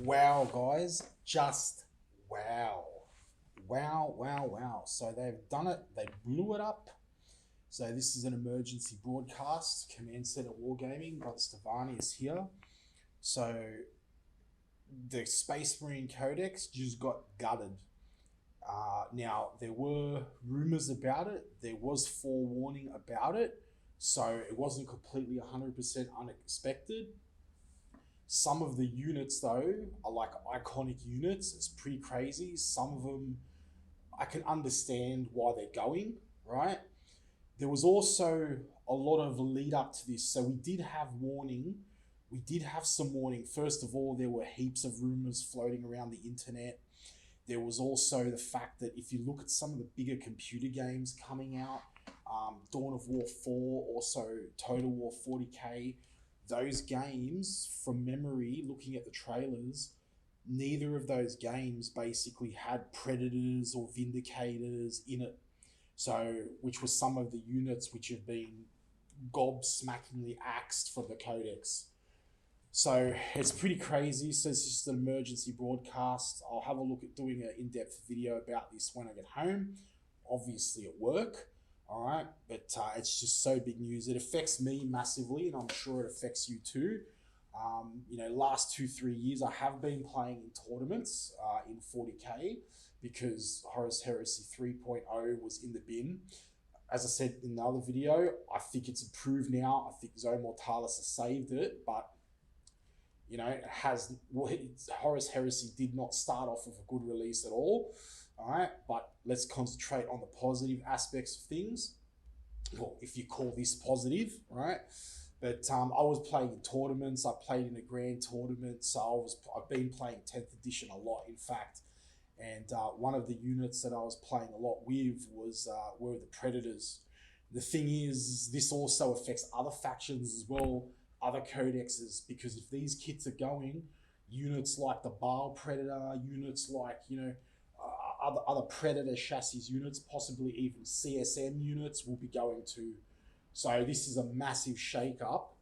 Wow, guys, just wow. Wow. So they've done it, they blew it up. So this is an emergency broadcast, Command Center Wargaming, Brother Stevanius here. So the Space Marine Codex just got gutted. Now, there were rumors about it, there was forewarning about it, so it wasn't completely 100% unexpected. Some of the units, though, are like iconic units. It's pretty crazy. Some of them, I can understand why they're going, right? There was also a lot of lead up to this. So we did have warning. We did have some warning. First of all, there were heaps of rumors floating around the internet. There was also the fact that if you look at some of the bigger computer games coming out, Dawn of War 4, also Total War 40K, those games, from memory, looking at the trailers, neither of those games basically had Predators or Vindicators in it. So, which was some of the units which have been gobsmackingly axed from the Codex. So it's pretty crazy. So it's just an emergency broadcast. I'll have a look at doing an in-depth video about this when I get home, obviously at work. All right, but it's just so big news. It affects me massively, and I'm sure it affects you too. Last 2-3 years, I have been playing in tournaments in 40K because Horus Heresy 3.0 was in the bin. As I said in the other video, I think it's improved now. I think Zone Mortalis has saved it, but Horus Heresy did not start off with a good release at all. All right, but let's concentrate on the positive aspects of things. Well, if you call this positive, right? But I was playing in tournaments. I played in a grand tournament, so I've been playing 10th edition a lot, in fact. And one of the units that I was playing a lot with were the Predators. The thing is, this also affects other factions as well, other codexes, because if these kits are going, units like the Baal Predator, units like other Predator chassis units, possibly even CSM units will be going too. So this is a massive shake-up.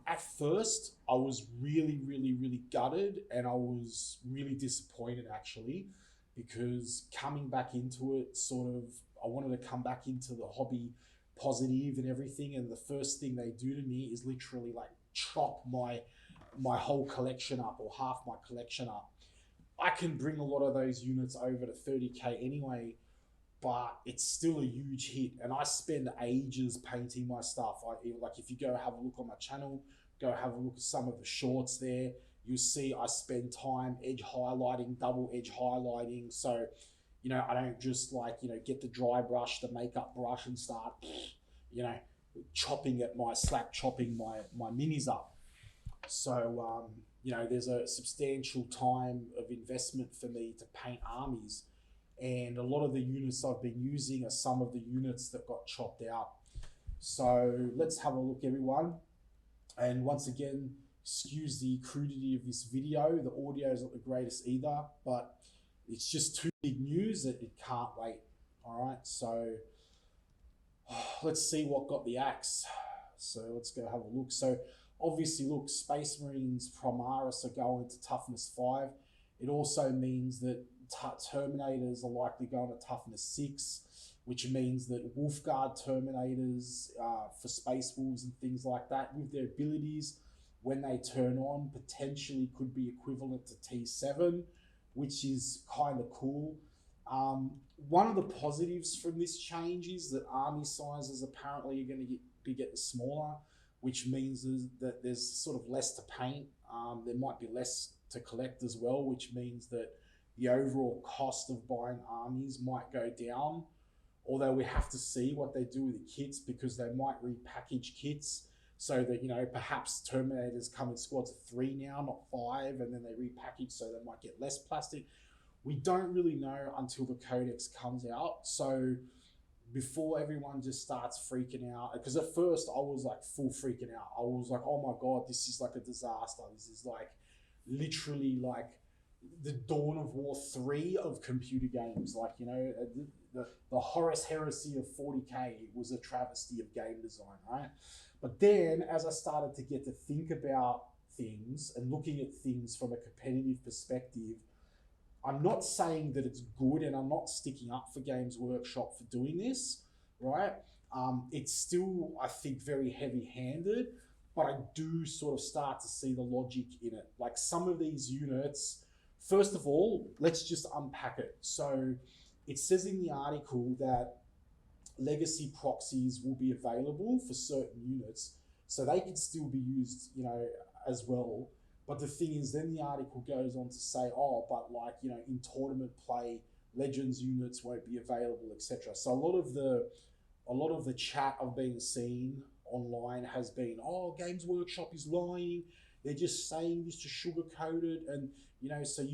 At first, I was really gutted, and I was really disappointed actually, because coming back into it, I wanted to come back into the hobby positive and everything, and the first thing they do to me is literally like chop my whole collection up, or half my collection up. I can bring a lot of those units over to 30k anyway, but it's still a huge hit, and I spend ages painting my stuff. Like if you go have a look on my channel, go have a look at some of the shorts there, you'll see I spend time edge highlighting, double edge highlighting. So, I don't just get the dry brush, the makeup brush, and start, chopping my minis up. So, there's a substantial time of investment for me to paint armies. And a lot of the units I've been using are some of the units that got chopped out. So let's have a look, everyone. And once again, excuse the crudity of this video. The audio is not the greatest either, but it's just too big news that it can't wait. All right, so let's see what got the axe. So let's go have a look. So obviously, look, Space Marines Primaris are going to toughness 5. It also means that Terminators are likely going to toughness 6, which means that Wolfguard Terminators for Space Wolves and things like that, with their abilities, when they turn on, potentially could be equivalent to T7, which is kind of cool. One of the positives from this change is that army sizes apparently are going to be getting smaller, which means that there's sort of less to paint. There might be less to collect as well, which means that the overall cost of buying armies might go down. Although we have to see what they do with the kits, because they might repackage kits so that, perhaps Terminators come in squads of 3 now, not 5, and then they repackage so they might get less plastic. We don't really know until the Codex comes out. So before everyone just starts freaking out, because at first I was like full freaking out. I was like, oh my God, this is like a disaster. This is like literally like the Dawn of War 3 of computer games. Like, the Horus Heresy of 40k was a travesty of game design, right? But then as I started to get to think about things and looking at things from a competitive perspective, I'm not saying that it's good, and I'm not sticking up for Games Workshop for doing this, right? It's still, I think, very heavy-handed, but I do sort of start to see the logic in it. Like some of these units, first of all, let's just unpack it. So it says in the article that legacy proxies will be available for certain units, so they can still be used, you know, as well. But the thing is, then the article goes on to say, oh, but like, you know, in tournament play, Legends units won't be available, etc. So a lot of the chat I've been seeing online has been, oh, Games Workshop is lying. They're just saying this to sugarcoat it, and you know, so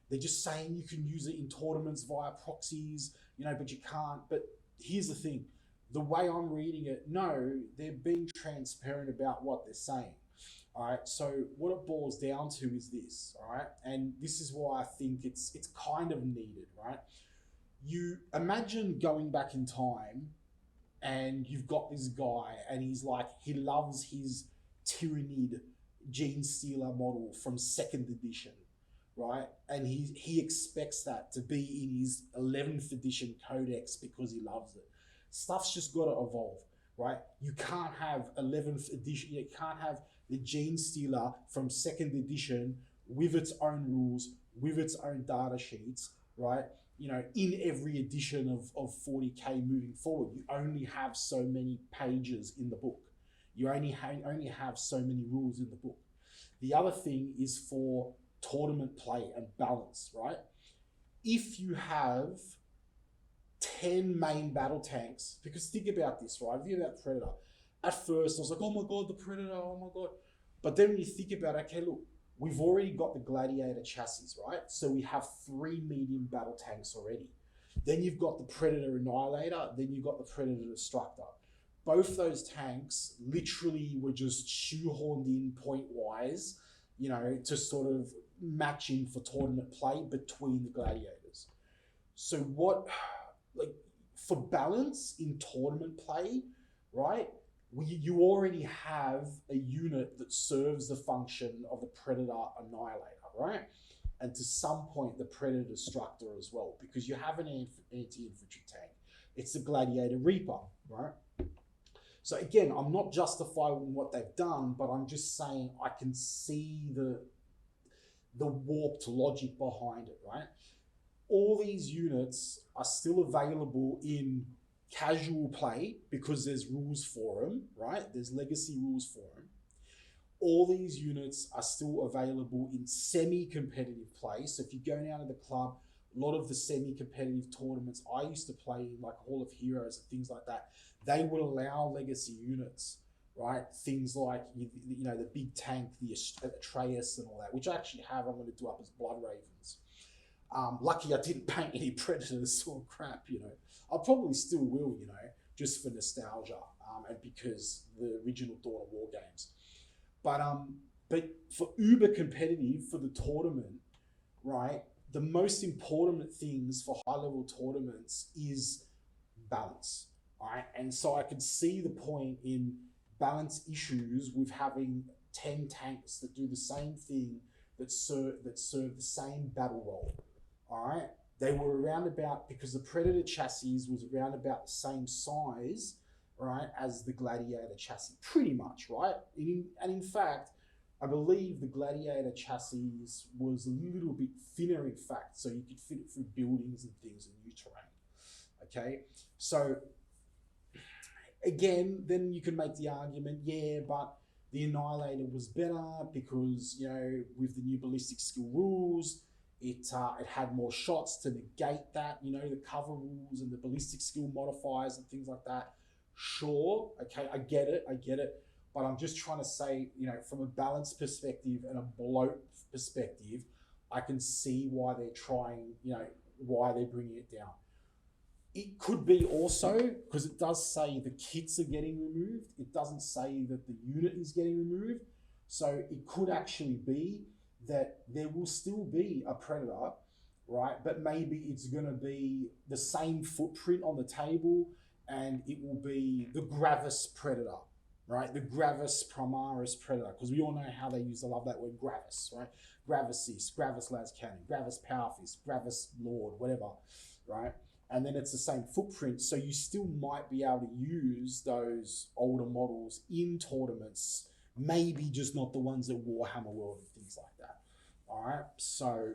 they're just saying you can use it in tournaments via proxies, you know, but you can't. But here's the thing, the way I'm reading it, no, they're being transparent about what they're saying. All right, so what it boils down to is this, all right, and this is why I think it's kind of needed, right? You imagine going back in time and you've got this guy and he's like, he loves his Tyrannid Gene Stealer model from 2nd edition, right? And he expects that to be in his 11th edition codex because he loves it. Stuff's just got to evolve, right? You can't have 11th edition, you can't have the Gene Stealer from 2nd edition with its own rules, with its own data sheets, right? You know, in every edition of 40K moving forward, you only have so many pages in the book. You only have so many rules in the book. The other thing is for tournament play and balance, right? If you have 10 main battle tanks, because think about this, right? Think about Predator. At first, I was like, oh my God, the Predator, oh my God. But then when you think about, okay, look, we've already got the Gladiator chassis, right? So we have 3 medium battle tanks already. Then you've got the Predator Annihilator, then you've got the Predator Destructor. Both those tanks literally were just shoehorned in point-wise, you know, to sort of match in for tournament play between the Gladiators. So what, like, for balance in tournament play, right? You already have a unit that serves the function of the Predator Annihilator, right? And to some point, the Predator Destructor as well, because you have an anti-infantry tank. It's the Gladiator Reaper, right? So again, I'm not justifying what they've done, but I'm just saying I can see the warped logic behind it, right? All these units are still available in casual play because there's rules for them, right? There's legacy rules for them. All these units are still available in semi-competitive play. So if you go down to the club, a lot of the semi-competitive tournaments I used to play in, like Hall of Heroes and things like that, they would allow legacy units, right? Things like, you know, the big tank, the Atreus and all that, which I actually have, I'm going to do up as Blood Ravens. Lucky I didn't paint any Predators or crap, you know. I probably still will, you know, just for nostalgia and because the original Dawn of War games. But for uber competitive, for the tournament, right, the most important things for high-level tournaments is balance, all right? And so I could see the point in balance issues with having 10 tanks that do the same thing, that serve the same battle role, all right? They were around about, because the Predator chassis was around about the same size, right, as the Gladiator chassis, pretty much, right? And in fact, I believe the Gladiator chassis was a little bit thinner, in fact, so you could fit it through buildings and things and new terrain, okay? So, again, then you can make the argument, yeah, but the Annihilator was better because, you know, with the new ballistic skill rules, it had more shots to negate that, you know, the cover rules and the ballistic skill modifiers and things like that. Sure, okay, I get it, but I'm just trying to say, you know, from a balance perspective and a bloat perspective, I can see why they're trying, you know, why they're bringing it down. It could be also, because it does say the kits are getting removed, it doesn't say that the unit is getting removed, so it could actually be that there will still be a Predator, right? But maybe it's going to be the same footprint on the table and it will be the Gravis Predator, right? The Gravis Primaris Predator, because we all know how they use, I love that word, Gravis, right? Gravis Gravis Las Cannon, Gravis Powerfist, Gravis Lord, whatever, right? And then it's the same footprint, so you still might be able to use those older models in tournaments, maybe just not the ones at Warhammer World and things like that. All right, so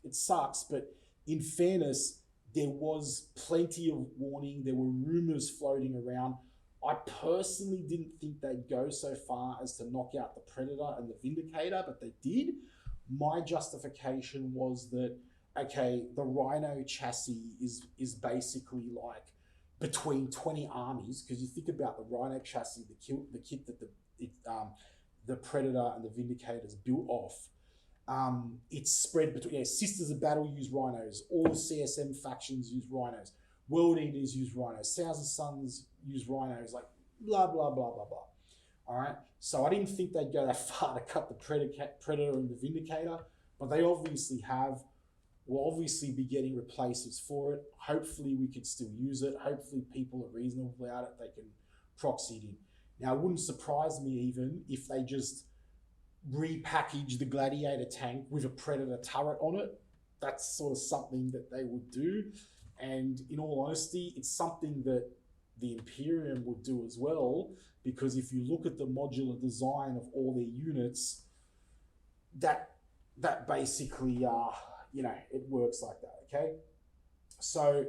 it sucks, but in fairness, there was plenty of warning. There were rumors floating around. I personally didn't think they'd go so far as to knock out the Predator and the Vindicator, but they did. My justification was that, okay, the Rhino chassis is basically like between 20 armies, because you think about the Rhino chassis, the kit that the Predator and the Vindicators built off. It's spread between, Sisters of Battle use Rhinos, all CSM factions use Rhinos, World Eaters use Rhinos, Thousand Suns use Rhinos, like blah, blah, blah, blah, blah. All right, so I didn't think they'd go that far to cut the Predator and the Vindicator, but they obviously have. We'll obviously be getting replacements for it. Hopefully we can still use it. Hopefully people are reasonable about it. They can proxy it in. Now, it wouldn't surprise me even if they just repackage the Gladiator tank with a Predator turret on it. That's sort of something that they would do. And in all honesty, it's something that the Imperium would do as well, because if you look at the modular design of all their units, that basically, it works like that, okay? So,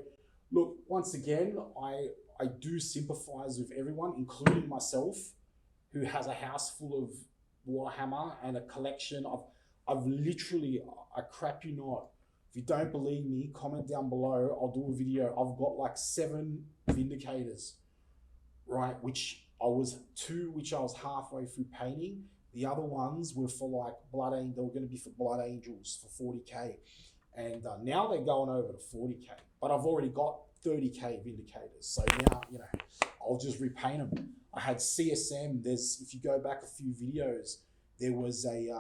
look, once again, I do sympathize with everyone, including myself, who has a house full of Warhammer and a collection of, I've literally, I crap you not, if you don't believe me, comment down below, I'll do a video. I've got like 7 Vindicators, right, which I was halfway through painting. The other ones were for like they were going to be for Blood Angels for 40K. And now they're going over to 40K, but I've already got 30K Vindicators. So now, I'll just repaint them. I had CSM. If you go back a few videos, there was a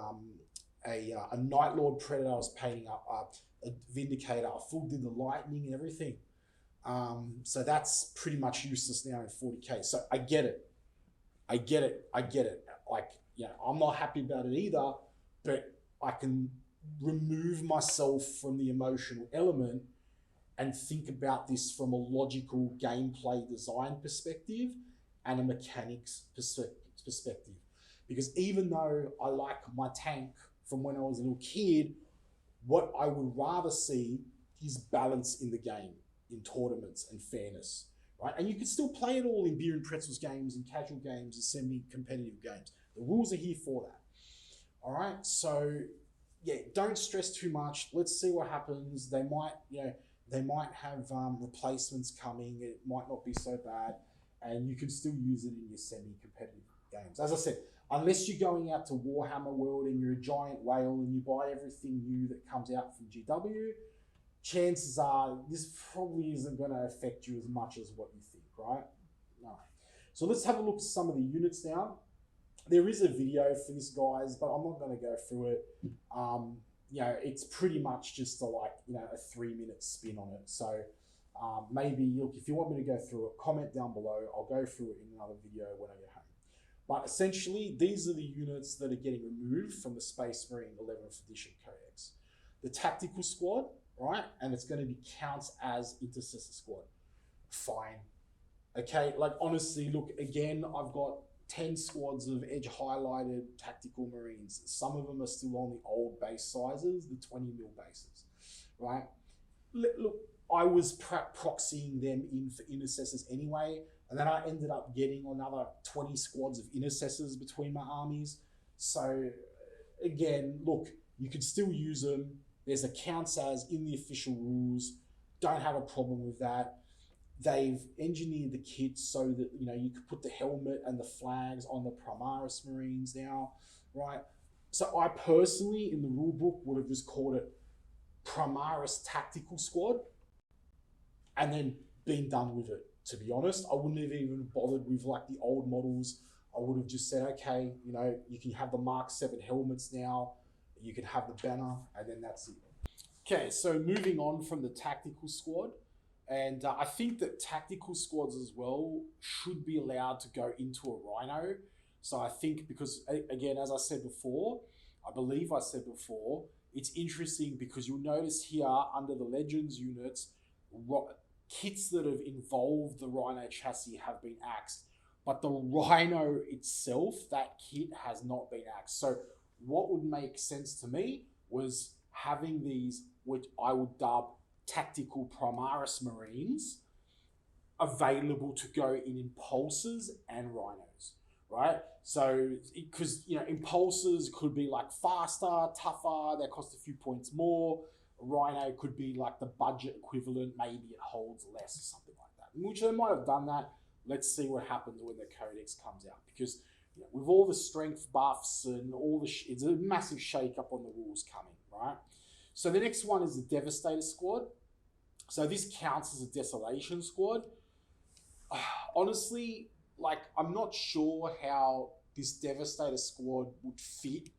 Night Lord Predator I was painting up, a Vindicator. I full did the lightning and everything. So that's pretty much useless now in 40K. So I get it. Like, I'm not happy about it either, but I can remove myself from the emotional element and think about this from a logical gameplay design perspective and a mechanics perspective. Because even though I like my tank from when I was a little kid, what I would rather see is balance in the game, in tournaments, and fairness, right? And you can still play it all in beer and pretzels games and casual games and semi-competitive games. The rules are here for that. All right, so don't stress too much. Let's see what happens. They might have replacements coming. It might not be so bad, and you can still use it in your semi-competitive games. As I said, unless you're going out to Warhammer World and you're a giant whale and you buy everything new that comes out from GW, chances are this probably isn't going to affect you as much as what you think, right? No. So let's have a look at some of the units now. There is a video for this, guys, but I'm not going to go through it. It's pretty much just a 3-minute spin on it. So maybe, look, if you want me to go through it, comment down below. I'll go through it in another video when I get home. But essentially, these are the units that are getting removed from the Space Marine 11th edition Codex. The Tactical Squad, right? And it's going to be counts as Intercessor Squad. Fine. Okay, like honestly, look, again, I've got 10 squads of edge highlighted tactical Marines. Some of them are still on the old base sizes, the 20 mil bases, right? Look, I was proxying them in for intercessors anyway, and then I ended up getting another 20 squads of intercessors between my armies. So again, look, you can still use them. There's a counts as in the official rules. Don't have a problem with that. They've engineered the kit so that, you could put the helmet and the flags on the Primaris Marines now, right? So I personally, in the rule book, would have just called it Primaris Tactical Squad and then been done with it, to be honest. I wouldn't have even bothered with like the old models. I would have just said, okay, you can have the Mark 7 helmets now, you can have the banner, and then that's it. Okay, so moving on from the Tactical Squad, And I think that tactical squads as well should be allowed to go into a Rhino. So I think because, again, as I said before, I believe I said before, it's interesting because you'll notice here under the Legends units, kits that have involved the Rhino chassis have been axed. But the Rhino itself, that kit has not been axed. So what would make sense to me was having these, which I would dub tactical Primaris Marines, available to go in Impulsors and Rhinos, right? So, because, you know, Impulsors could be like faster, tougher, they cost a few points more. A Rhino could be like the budget equivalent, maybe it holds less or something like that. Which they might have done that. Let's see what happens when the Codex comes out. Because, you know, with all the strength buffs and all the it's a massive shake up on the rules coming, right? So the next one is the Devastator Squad. So this counts as a Desolation Squad. Honestly, like, I'm not sure how this Devastator Squad would fit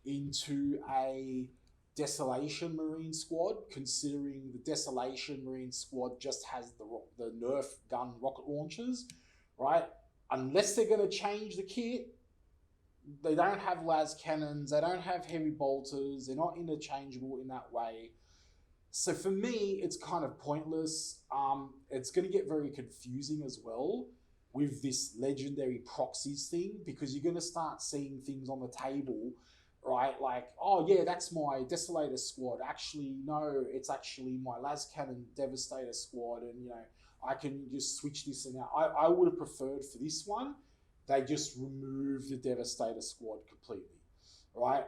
into a Desolation Marine Squad, considering the Desolation Marine Squad just has the Nerf gun rocket launchers, right? Unless they're going to change the kit, they don't have las cannons, they don't have heavy bolters, they're not interchangeable in that way. So for me, it's kind of pointless. It's going to get very confusing as well with this legendary proxies thing, because you're going to start seeing things on the table, right? Like, oh yeah, that's my Desolator Squad. Actually, no, it's actually my las cannon Devastator Squad, and you know, I can just switch this and that. I would have preferred for this one, they just remove the Devastator Squad completely. Right?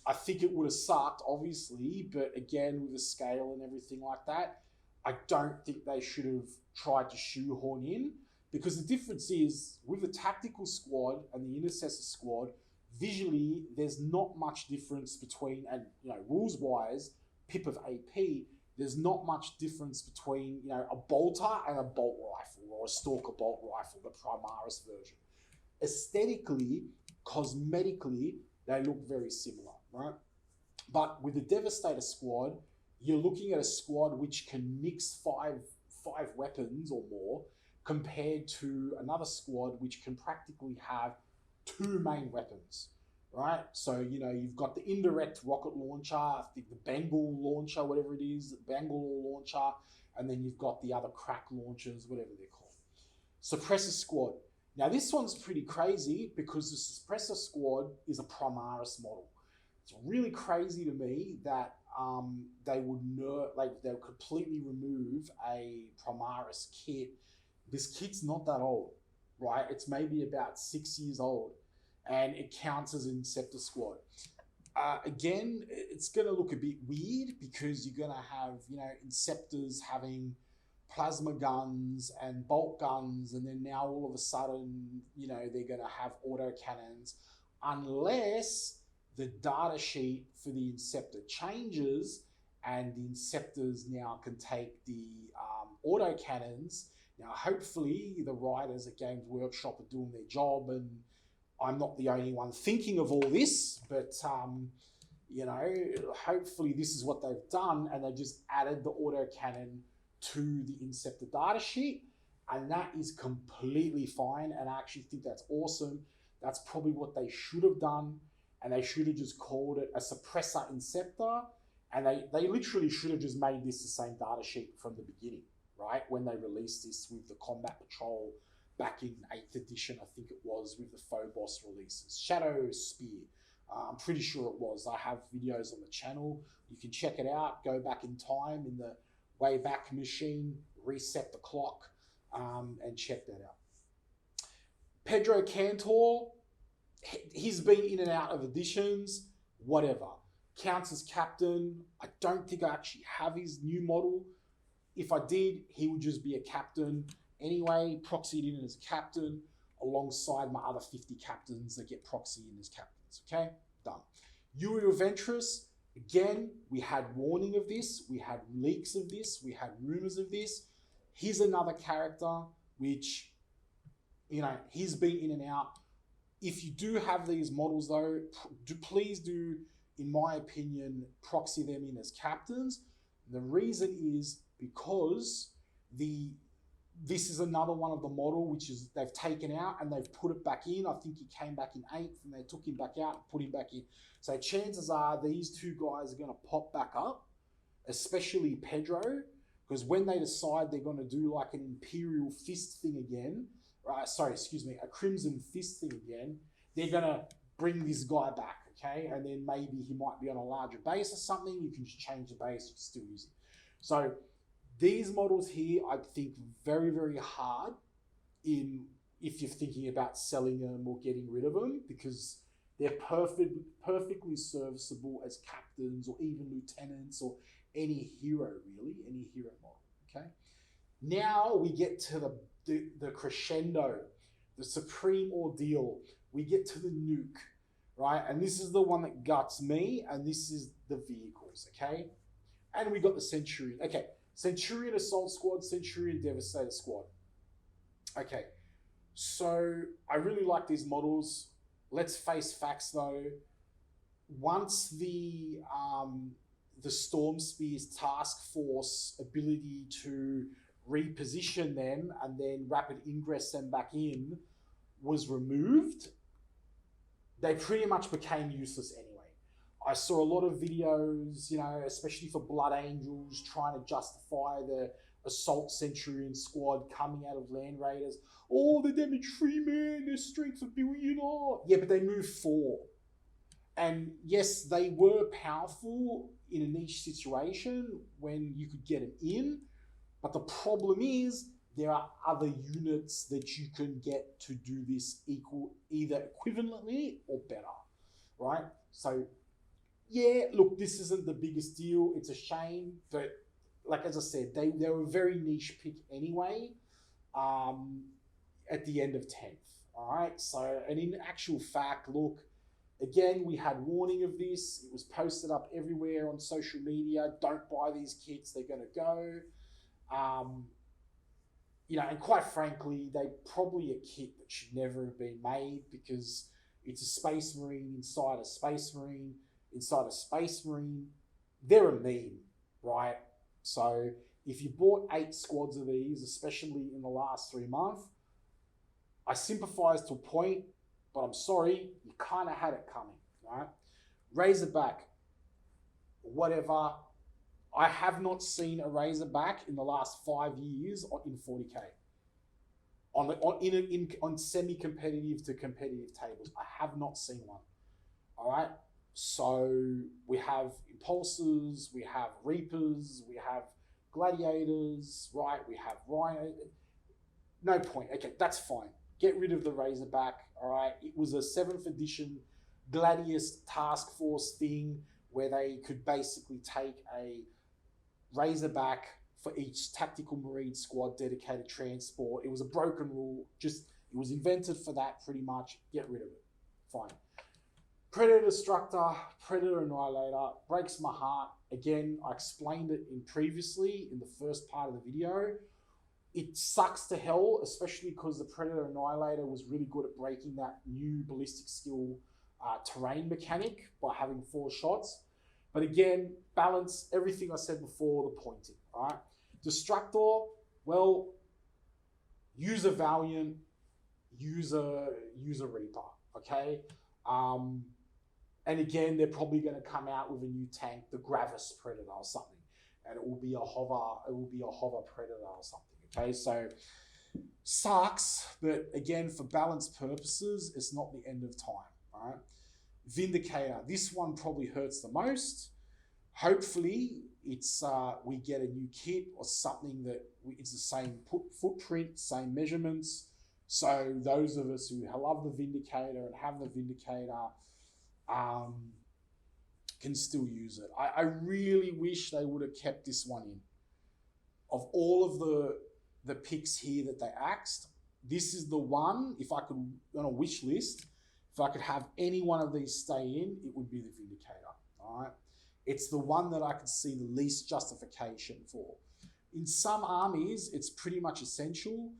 I think it would have sucked, obviously, but again, with the scale and everything like that, I don't think they should have tried to shoehorn in, because the difference is with the Tactical Squad and the Intercessor Squad, visually, there's not much difference between, and you know, rules-wise, pip of AP, there's not much difference between, you know, a bolter and a bolt rifle, or a stalker bolt rifle, the Primaris version. Aesthetically, cosmetically, they look very similar, right? But with the Devastator Squad, you're looking at a squad which can mix five weapons or more, compared to another squad which can practically have 2 main weapons, right? So, you know, you've got the indirect rocket launcher, I think the Bengal launcher, whatever it is, the Bengal launcher, and then you've got the other crack launchers, whatever they're called. Suppressor Squad. Now, this one's pretty crazy because the Suppressor Squad is a Primaris model. It's really crazy to me that they would completely remove a Primaris kit. This kit's not that old, right? It's maybe about 6 years old, and it counts as an Inceptor Squad. Again, it's going to look a bit weird because you're going to have, you know, Inceptors having plasma guns and bolt guns, and then now all of a sudden, you know, they're going to have autocannons, unless the data sheet for the Inceptor changes and the Inceptors now can take the autocannons. Now, hopefully the writers at Games Workshop are doing their job, and I'm not the only one thinking of all this, but you know, hopefully this is what they've done, and they just added the autocannon to the Inceptor data sheet, and that is completely fine, and I actually think that's awesome. That's probably what they should have done, and they should have just called it a Suppressor Inceptor, and they literally should have just made this the same data sheet from the beginning, right? When they released this with the Combat Patrol back in 8th edition, I think it was, with the Phobos releases. Shadow Spear, I'm pretty sure it was. I have videos on the channel. You can check it out, go back in time in the Wayback Machine, reset the clock, and check that out. Pedro Cantor, he's been in and out of editions, whatever. Counts as captain. I don't think I actually have his new model. If I did, he would just be a captain. Anyway, proxied in as captain alongside my other 50 captains that get proxied in as captains. Okay, done. Yuri Ventress, again, we had warning of this, we had leaks of this, we had rumors of this. Here's another character which, you know, he's been in and out. If you do have these models though, please do, in my opinion, proxy them in as captains. The reason is because This is another one of the model which is they've taken out and they've put it back in. I think he came back in 8th and they took him back out and put him back in. So chances are these two guys are going to pop back up, especially Pedro, because when they decide they're going to do like an Imperial Fist thing again, a Crimson Fist thing again, they're going to bring this guy back, okay? And then maybe he might be on a larger base or something. You can just change the base, you can still use it. So these models here, I think very, very hard if you're thinking about selling them or getting rid of them, because they're perfectly serviceable as captains or even lieutenants or any hero, really, any hero model, okay? Now we get to the crescendo, the supreme ordeal. We get to the nuke, right? And this is the one that guts me, and this is the vehicles, okay? And we got the Centurion. Okay, Centurion Assault Squad, Centurion Devastator Squad. Okay, so I really like these models. Let's face facts though. Once the Storm Spear's task force ability to reposition them and then rapid ingress them back in was removed, they pretty much became useless anyway. I saw a lot of videos, you know, especially for Blood Angels, trying to justify the Assault Centurion squad coming out of Land Raiders. Oh, the damage 3 man, their strength a billion. Oh. Yeah, but they moved 4. And yes, they were powerful in a niche situation when you could get them in. But the problem is there are other units that you can get to do this either equivalently or better, right? So yeah, look, this isn't the biggest deal. It's a shame, but like as I said, they were a very niche pick anyway. At the end of 10th, all right. So, and in actual fact, look, again, we had warning of this. It was posted up everywhere on social media. Don't buy these kits; they're going to go. You know, and quite frankly, they probably a kit that should never have been made, because it's a Space Marine inside a Space Marine inside a Space Marine. They're a meme, right? So if you bought 8 squads of these, especially in the last 3 months, I sympathize to a point, but I'm sorry, you kind of had it coming, right? Razorback, whatever. I have not seen a Razorback in the last 5 years in 40K. On semi-competitive to competitive tables, I have not seen one. All right. So we have Impulsors, we have Reapers, we have Gladiators, right? We have Rhino. No point. Okay, that's fine. Get rid of the Razorback. All right. It was a 7th edition Gladius task force thing where they could basically take a Razorback for each tactical marine squad dedicated transport. It was a broken rule. It was invented for that pretty much. Get rid of it. Fine. Predator Destructor, Predator Annihilator, breaks my heart. Again, I explained it previously in the first part of the video. It sucks to hell, especially because the Predator Annihilator was really good at breaking that new ballistic skill terrain mechanic by having 4 shots. But again, balance everything I said before, the pointing, all right? Destructor, well, use a Valiant, use a Reaper, okay? And again, they're probably going to come out with a new tank, the Gravis Predator or something, and it will be a hover Predator or something. Okay, so sucks, but again, for balance purposes, it's not the end of time. All right, Vindicator. This one probably hurts the most. Hopefully, it's we get a new kit or something that it's the same footprint, same measurements. So those of us who love the Vindicator and have the Vindicator can still use it. I really wish they would have kept this one in. Of all of the picks here that they axed, this is the one, if I could, on a wish list, if I could have any one of these stay in, it would be the Vindicator, all right? It's the one that I could see the least justification for. In some armies, it's pretty much essential.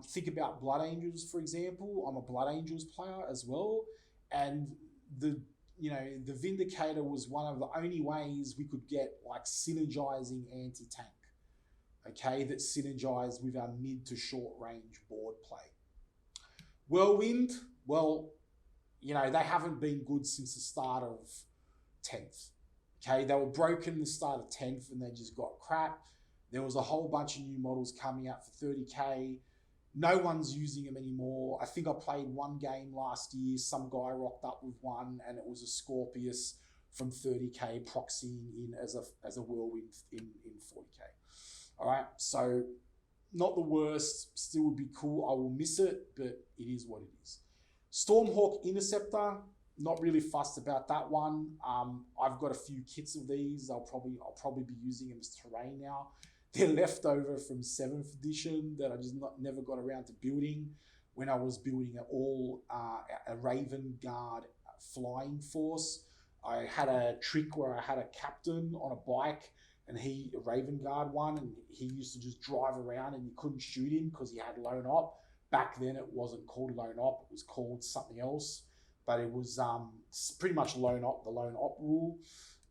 Think about Blood Angels, for example. I'm a Blood Angels player as well. And the Vindicator was one of the only ways we could get like synergizing anti-tank. okay, that synergize with our mid to short range board play. Whirlwind, well, you know, they haven't been good since the start of 10th. Okay, they were broken the start of 10th and they just got crap. There was a whole bunch of new models coming out for 30K. No one's using them anymore. I think I played one game last year. Some guy rocked up with one and it was a Scorpius from 30K proxying in as a whirlwind in 40K. All right, so not the worst, still would be cool. I will miss it, but it is what it is. Stormhawk Interceptor, not really fussed about that one. I've got a few kits of these. I'll probably be using them as terrain now. They're left over from 7th edition that I just never got around to building when I was building a Raven Guard flying force. I had a trick where I had a captain on a bike and a Raven Guard one, and he used to just drive around and you couldn't shoot him because he had lone op. Back then it wasn't called lone op, it was called something else, but it was pretty much lone op, the lone op rule.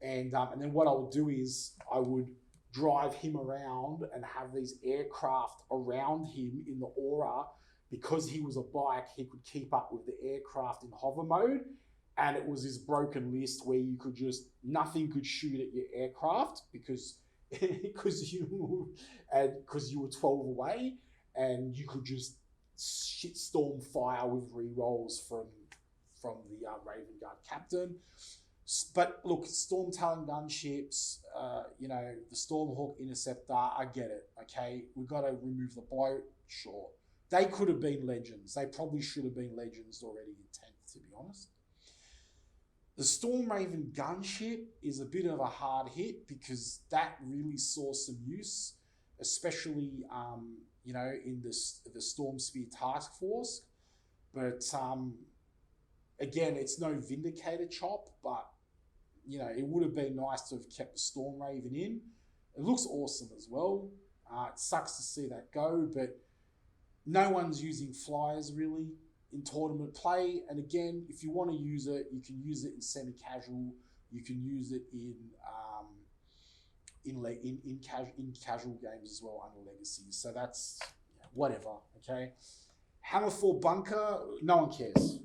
And then what I would do is I would drive him around and have these aircraft around him in the aura. Because he was a bike, he could keep up with the aircraft in hover mode. And it was this broken list where you could just, nothing could shoot at your aircraft because you were 12 away, and you could just shitstorm fire with re-rolls from the Raven Guard captain. But look, Storm Talon gunships, you know, the Stormhawk Interceptor, I get it, okay? We've got to remove the bloat, sure. They could have been legends. They probably should have been legends already in 10th, to be honest. The Storm Raven gunship is a bit of a hard hit because that really saw some use, especially, you know, in the Storm Spear Task Force. But again, it's no Vindicator chop, but you know, it would have been nice to have kept the Storm Raven in. It looks awesome as well. It sucks to see that go, but no one's using flyers really in tournament play. And again, if you want to use it, you can use it in semi-casual. You can use it in casual games as well under Legacy. So that's, yeah, whatever. Okay. Hammerfall Bunker. No one cares.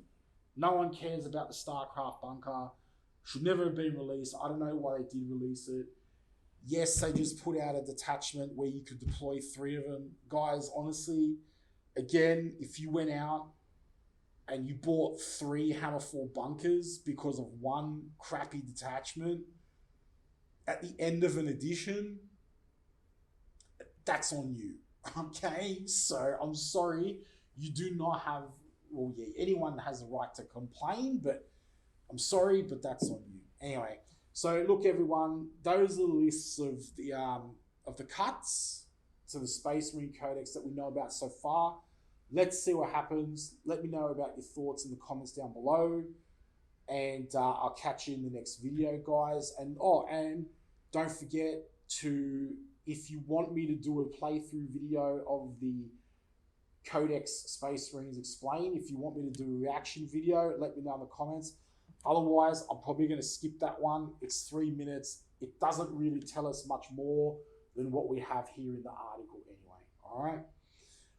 No one cares about the StarCraft bunker. Should never have been released. I don't know why they did release it. Yes, they just put out a detachment where you could deploy 3 of them. Guys, honestly, again, if you went out and you bought 3 Hammerfall bunkers because of one crappy detachment at the end of an edition, that's on you. Okay? So I'm sorry. You do not have, well, yeah, anyone has the right to complain, but I'm sorry, but that's on you. Anyway, so look, everyone, those are the lists of the cuts to the Space Marine Codex that we know about so far. Let's see what happens. Let me know about your thoughts in the comments down below, and I'll catch you in the next video, guys. And and don't forget to, if you want me to do a playthrough video of the Codex Space Marines Explained, if you want me to do a reaction video, let me know in the comments. Otherwise, I'm probably going to skip that one. It's 3 minutes. It doesn't really tell us much more than what we have here in the article anyway. All right.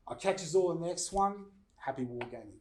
I'll catch you all in the next one. Happy wargaming.